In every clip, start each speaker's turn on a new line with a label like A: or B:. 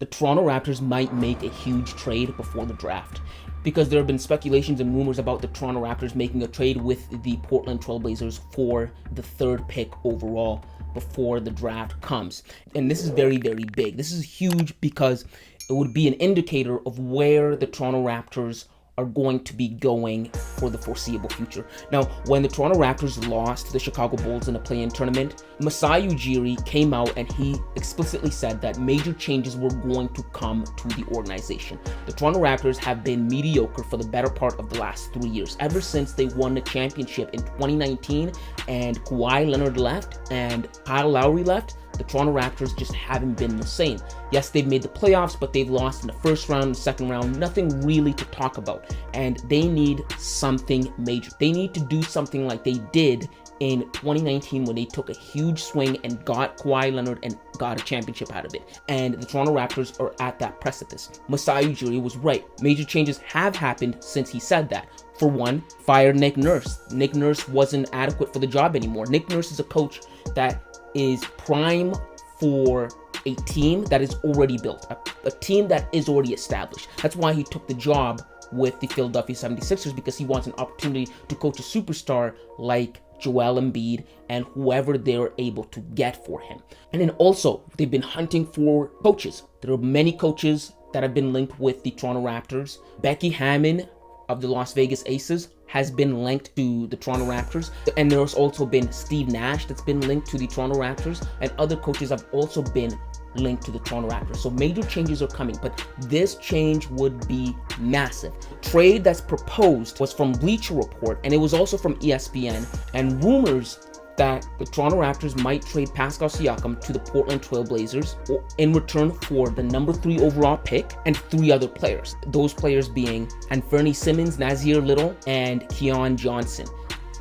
A: the Toronto Raptors might make a huge trade before the draft, because there have been speculations and rumors about the Toronto Raptors making a trade with the Portland Trailblazers for the 3rd pick overall before the draft comes. And this is very, very big. This is huge because it would be an indicator of where the Toronto Raptors are going to be going for the foreseeable future. Now, when the Toronto Raptors lost to the Chicago Bulls in a play-in tournament, Masai Ujiri came out and he explicitly said that major changes were going to come to the organization. The Toronto Raptors have been mediocre for the better part of the last 3 years, ever since they won the championship in 2019 and Kawhi Leonard left and Kyle Lowry left. The Toronto Raptors just haven't been the same. Yes, they've made the playoffs, but they've lost in the first round, the second round, nothing really to talk about. And they need something major. They need to do something like they did in 2019 when they took a huge swing and got Kawhi Leonard and got a championship out of it. And the Toronto Raptors are at that precipice. Masai Ujiri was right. Major changes have happened since he said that. For one, fired Nick Nurse. Nick Nurse wasn't adequate for the job anymore. Nick Nurse is a coach that is prime for a team that is already built, a team that is already established. That's why he took the job with the Philadelphia 76ers, because he wants an opportunity to coach a superstar like Joel Embiid and whoever they're able to get for him. And then also, they've been hunting for coaches. There are many coaches that have been linked with the Toronto Raptors. Becky Hammon of the Las Vegas Aces has been linked to the Toronto Raptors, and there's also been Steve Nash that's been linked to the Toronto Raptors, and other coaches have also been linked to the Toronto Raptors. So major changes are coming, but this change would be massive. Trade that's proposed was from Bleacher Report, and it was also from ESPN, and rumors that the Toronto Raptors might trade Pascal Siakam to the Portland Trailblazers in return for the number 3 overall pick and 3 other players. Those players being Anfernee Simmons, Nassir Little, and Keon Johnson.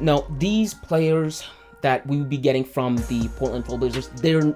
A: Now, these players that we would be getting from the Portland Trailblazers,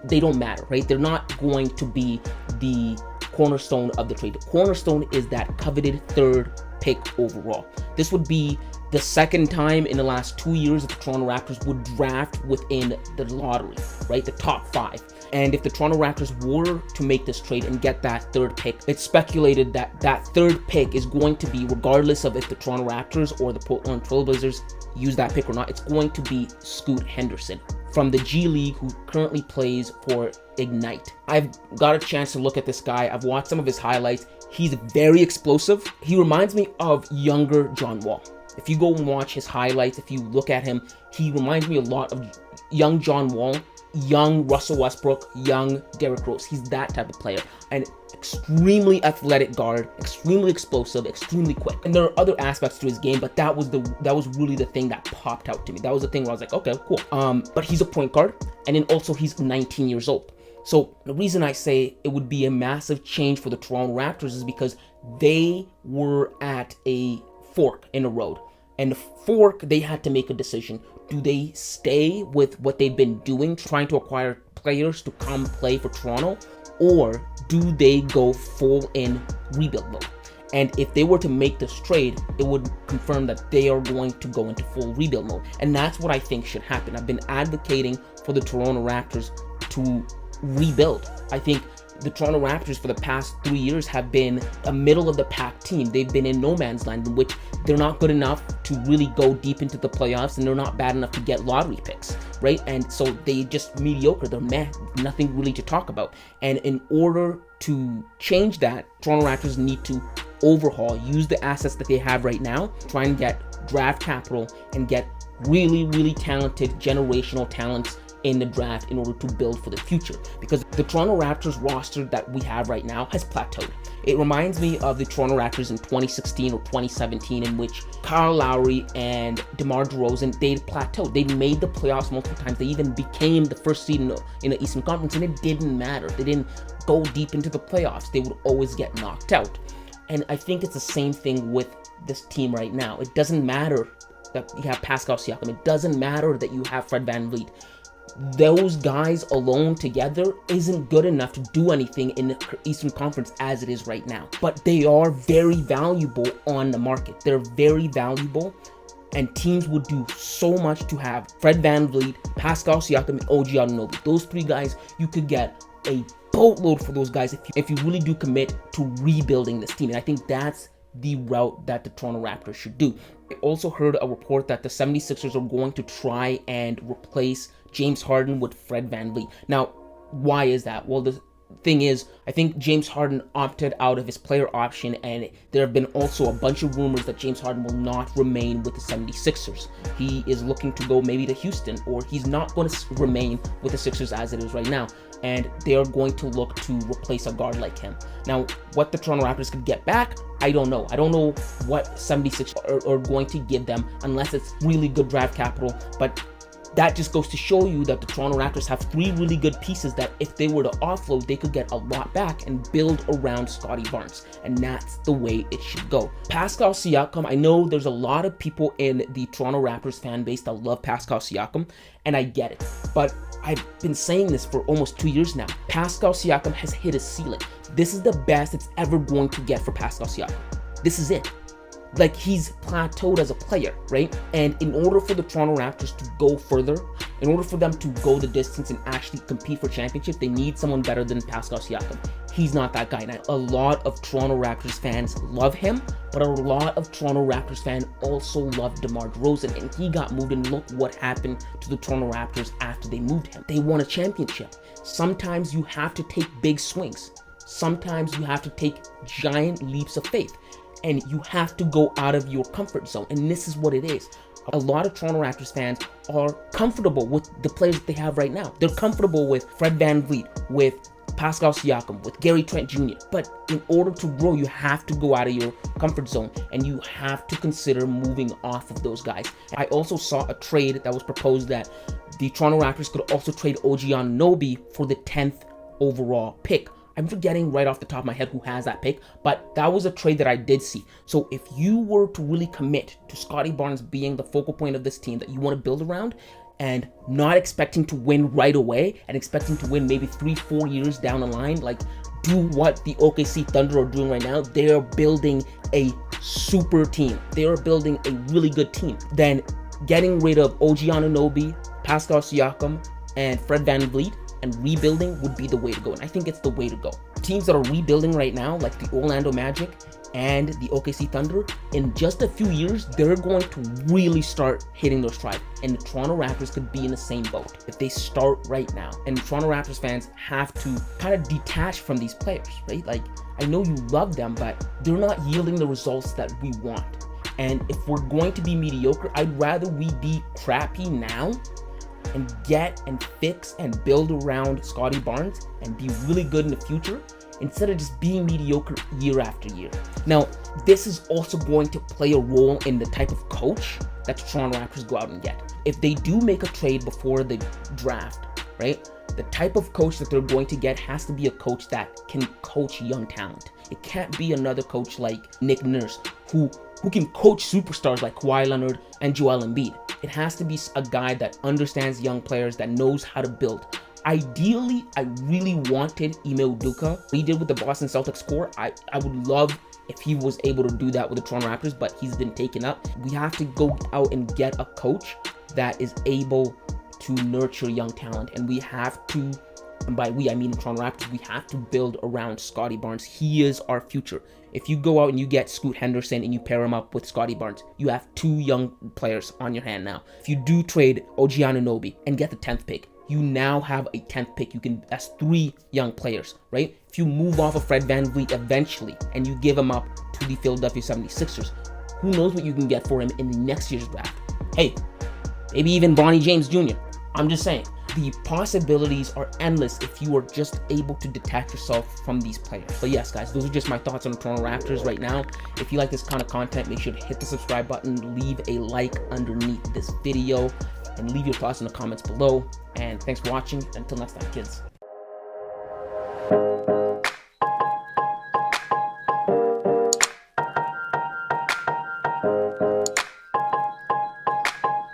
A: they don't matter, right? They're not going to be the cornerstone of the trade. The cornerstone is that coveted 3rd pick overall. This would be the second time in the last 2 years that the Toronto Raptors would draft within the lottery, right? The top 5. And if the Toronto Raptors were to make this trade and get that 3rd pick, it's speculated that that 3rd pick is going to be, regardless of if the Toronto Raptors or the Portland Trailblazers use that pick or not, it's going to be Scoot Henderson from the G League, who currently plays for Ignite. I've got a chance to look at this guy. I've watched some of his highlights. He's very explosive. He reminds me of younger John Wall. If you go and watch his highlights, if you look at him, he reminds me a lot of young John Wall, young Rusell Westbrook, young Derrick Rose. He's that type of player. An extremely athletic guard, extremely explosive, extremely quick. And there are other aspects to his game, but that was really the thing that popped out to me. That was the thing where I was like, okay, cool. But he's a point guard, and then also he's 19 years old. So the reason I say it would be a massive change for the Toronto Raptors is because they were at a fork in the road. And the fork, they had to make a decision. Do they stay with what they've been doing, trying to acquire players to come play for Toronto? Or do they go full in rebuild mode? And if they were to make this trade, it would confirm that they are going to go into full rebuild mode. And that's what I think should happen. I've been advocating for the Toronto Raptors to rebuild. I think the Toronto Raptors for the past 3 years have been a middle of the pack team. They've been in no man's land, in which they're not good enough to really go deep into the playoffs, and they're not bad enough to get lottery picks, right? And so they just mediocre. They're meh, nothing really to talk about. And in order to change that, Toronto Raptors need to overhaul, use the assets that they have right now, try and get draft capital and get really, really talented generational talents in the draft in order to build for the future, because the Toronto Raptors roster that we have right now has plateaued. It reminds me of the Toronto Raptors in 2016 or 2017, in which Kyle Lowry and DeMar DeRozan, they plateaued. They made the playoffs multiple times. They even became the first seed in the Eastern Conference, and it didn't matter. They didn't go deep into the playoffs. They would always get knocked out. And I think it's the same thing with this team right now. It doesn't matter that you have Pascal Siakam. It doesn't matter that you have Fred VanVleet. Those guys alone together isn't good enough to do anything in the Eastern Conference as it is right now. But they are very valuable on the market. They're very valuable, and teams would do so much to have Fred VanVleet, Pascal Siakam, and OG Anunoby. Those 3 guys, you could get a boatload for those guys if you really do commit to rebuilding this team. And I think that's the route that the Toronto Raptors should do. I also heard a report that the 76ers are going to try and replace James Harden with Fred VanVleet. Now, why is that? Well, the thing is, I think James Harden opted out of his player option, and there have been also a bunch of rumors that James Harden will not remain with the 76ers. He is looking to go maybe to Houston, or he's not going to remain with the Sixers as it is right now, and they are going to look to replace a guard like him. Now, what the Toronto Raptors could get back, I don't know. I don't know what 76ers are going to give them unless it's really good draft capital, but that just goes to show you that the Toronto Raptors have 3 really good pieces that if they were to offload, they could get a lot back and build around Scottie Barnes. And that's the way it should go. Pascal Siakam, I know there's a lot of people in the Toronto Raptors fan base that love Pascal Siakam, and I get it. But I've been saying this for almost 2 years now. Pascal Siakam has hit a ceiling. This is the best it's ever going to get for Pascal Siakam. This is it. Like, he's plateaued as a player, right? And in order for the Toronto Raptors to go further, in order for them to go the distance and actually compete for championships, they need someone better than Pascal Siakam. He's not that guy. Now, a lot of Toronto Raptors fans love him, but a lot of Toronto Raptors fans also love DeMar DeRozan, and he got moved, and look what happened to the Toronto Raptors after they moved him. They won a championship. Sometimes you have to take big swings. Sometimes you have to take giant leaps of faith. And you have to go out of your comfort zone. And this is what it is. A lot of Toronto Raptors fans are comfortable with the players that they have right now. They're comfortable with Fred VanVleet, with Pascal Siakam, with Gary Trent Jr. But in order to grow, you have to go out of your comfort zone, and you have to consider moving off of those guys. I also saw a trade that was proposed that the Toronto Raptors could also trade OG Anunoby for the 10th overall pick. I'm forgetting right off the top of my head who has that pick, but that was a trade that I did see. So if you were to really commit to Scottie Barnes being the focal point of this team that you want to build around, and not expecting to win right away, and expecting to win maybe 3-4 years down the line, like do what the OKC Thunder are doing right now, they are building a super team. They are building a really good team. Then getting rid of OG Anunoby, Pascal Siakam, and Fred VanVleet, and rebuilding would be the way to go. And I think it's the way to go. Teams that are rebuilding right now, like the Orlando Magic and the OKC Thunder, in just a few years, they're going to really start hitting their stride. And the Toronto Raptors could be in the same boat if they start right now. And Toronto Raptors fans have to kind of detach from these players, right? Like, I know you love them, but they're not yielding the results that we want. And if we're going to be mediocre, I'd rather we be crappy now and get and fix and build around Scottie Barnes and be really good in the future, instead of just being mediocre year after year. Now, this is also going to play a role in the type of coach that the Toronto Raptors go out and get. If they do make a trade before the draft, right, the type of coach that they're going to get has to be a coach that can coach young talent. It can't be another coach like Nick Nurse who can coach superstars like Kawhi Leonard and Joel Embiid. It has to be a guy that understands young players, that knows how to build. Ideally, I really wanted Ime Udoka. What he did with the Boston Celtics core, I would love if he was able to do that with the Toronto Raptors, but he's been taken up. We have to go out and get a coach that is able to nurture young talent, and we have to, and by we I mean the Toronto Raptors, we have to build around Scottie Barnes. He is our future. If you go out and you get Scoot Henderson and you pair him up with Scottie Barnes, you have 2 young players on your hand now. If you do trade OG Anunoby and get the 10th pick, you now have a 10th pick. That's 3 young players, right? If you move off of Fred VanVleet eventually and you give him up to the Philadelphia 76ers, who knows what you can get for him in the next year's draft? Hey, maybe even Bronny James Jr. I'm just saying. The possibilities are endless if you are just able to detach yourself from these players. But yes, guys, those are just my thoughts on the Toronto Raptors right now. If you like this kind of content, make sure to hit the subscribe button, leave a like underneath this video, and leave your thoughts in the comments below. And thanks for watching. Until next time, kids.